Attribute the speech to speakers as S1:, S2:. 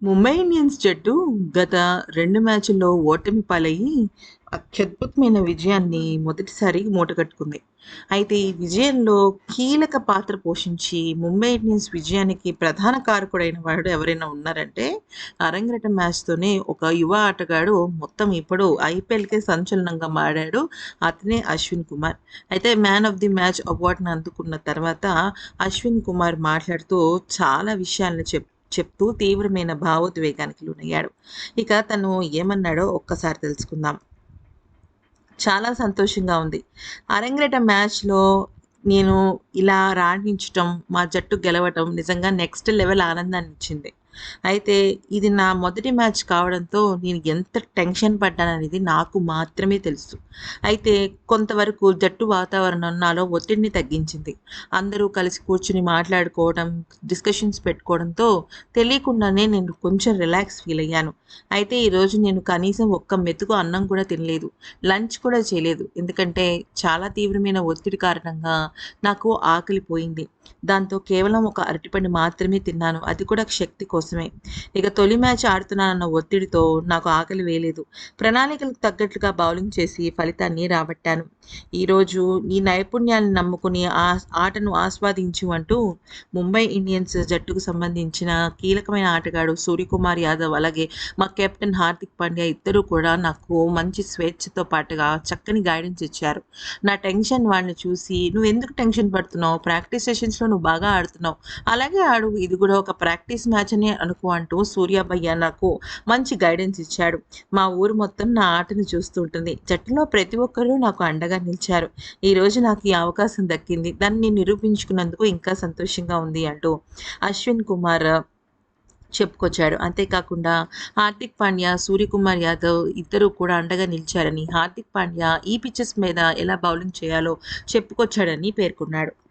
S1: Mumbai Indians జట్టు గత 2 మ్యాచుల్లో ఓటమి పాలయ్యి అత్యద్భుతమైన విజయాన్ని మొదటిసారి మూటగట్టుకుంది. అయితే ఈ విజయంలో కీలక పాత్ర పోషించి ముంబై ఇండియన్స్ విజయానికి ప్రధాన కారకుడైన వాడు ఎవరైనా ఉన్నారంటే అరంగేట్రం మ్యాచ్‌తోనే ఒక యువ ఆటగాడు మొత్తం ఇప్పుడు ఐపీఎల్‌కే సంచలనంగా మారాడు. అతనే అశ్విన్ కుమార్. అయితే మ్యాన్ ఆఫ్ ది మ్యాచ్ అవార్డ్‌ని అందుకున్న తర్వాత అశ్విన్ కుమార్ మాట్లాడుతూ చాలా విషయాలను చెప్తూ తీవ్రమైన భావోద్వేగానికి లోనయ్యాడు. ఇక తను ఏమన్నాడో ఒక్కసారి తెలుసుకుందాం. చాలా సంతోషంగా ఉంది. అరంగేట్రం మ్యాచ్‌లో నేను ఇలా రాణించటం, మా జట్టు గెలవటం నిజంగా నెక్స్ట్ లెవెల్ ఆనందాన్నిచ్చింది. అయితే ఇది నా మొదటి మ్యాచ్ కావడంతో నేను ఎంత టెన్షన్ పడ్డాననేది నాకు మాత్రమే తెలుసు. అయితే కొంతవరకు జట్టు వాతావరణం నాలో ఒత్తిడిని తగ్గించింది. అందరూ కలిసి కూర్చొని మాట్లాడుకోవడం, డిస్కషన్స్ పెట్టుకోవడంతో తెలియకుండానే నేను కొంచెం రిలాక్స్ ఫీల్ అయ్యాను. అయితే ఈరోజు నేను కనీసం ఒక్క మెతుకు అన్నం కూడా తినలేదు. లంచ్ కూడా చేయలేదు. ఎందుకంటే చాలా తీవ్రమైన ఒత్తిడి కారణంగా నాకు ఆకలి పోయింది. దాంతో కేవలం ఒక అరటిపండు మాత్రమే తిన్నాను. అది కూడా శక్తి కోసమే. ఇక తొలి మ్యాచ్ ఆడుతున్నానన్న ఒత్తిడితో నాకు ఆకలి వేయలేదు. ప్రణాళికలకు తగ్గట్లుగా బౌలింగ్ చేసి ఫలితాన్ని రాబట్టాను. ఈరోజు నీ నైపుణ్యాన్ని నమ్ముకుని ఆటను ఆస్వాదించు అంటూ ముంబై ఇండియన్స్ జట్టుకు సంబంధించిన కీలకమైన ఆటగాడు సూర్యకుమార్ యాదవ్, అలాగే మా కెప్టెన్ హార్దిక్ పాండ్యా ఇద్దరూ కూడా నాకు మంచి స్వేచ్ఛతో పాటుగా చక్కని గైడెన్స్ ఇచ్చారు. నా టెన్షన్ వాళ్ళని చూసి "నువ్వెందుకు టెన్షన్ పడుతున్నావు? ప్రాక్టీస్ సెషన్స్‌లో నువ్వు బాగా ఆడుతున్నావు. అలాగే ఆడు. ఇది కూడా ఒక ప్రాక్టీస్ మ్యాచ్ అనే అనుకో" అంటూ సూర్య భయ్య నాకు మంచి గైడెన్స్ ఇచ్చాడు. మా ఊరు మొత్తం నా ఆటను చూస్తూ ఉంటుంది. జట్టులో ప్రతి ఒక్కరు నాకు అండగా నిలిచారు. ఈరోజు నాకు ఈ అవకాశం దక్కింది. దాన్ని నిరూపించుకున్నందుకు ఇంకా సంతోషంగా ఉంది అంటూ అశ్విన్ కుమార్ చెప్పుకొచ్చాడు. అంతేకాకుండా హార్దిక్ పాండ్యా, సూర్యకుమార్ యాదవ్ ఇద్దరూ కూడా అండగా నిలిచారని, హార్దిక్ పాండ్యా ఈ పిచెస్ మీద ఎలా బౌలింగ్ చేయాలో చెప్పుకొచ్చాడని పేర్కొన్నాడు.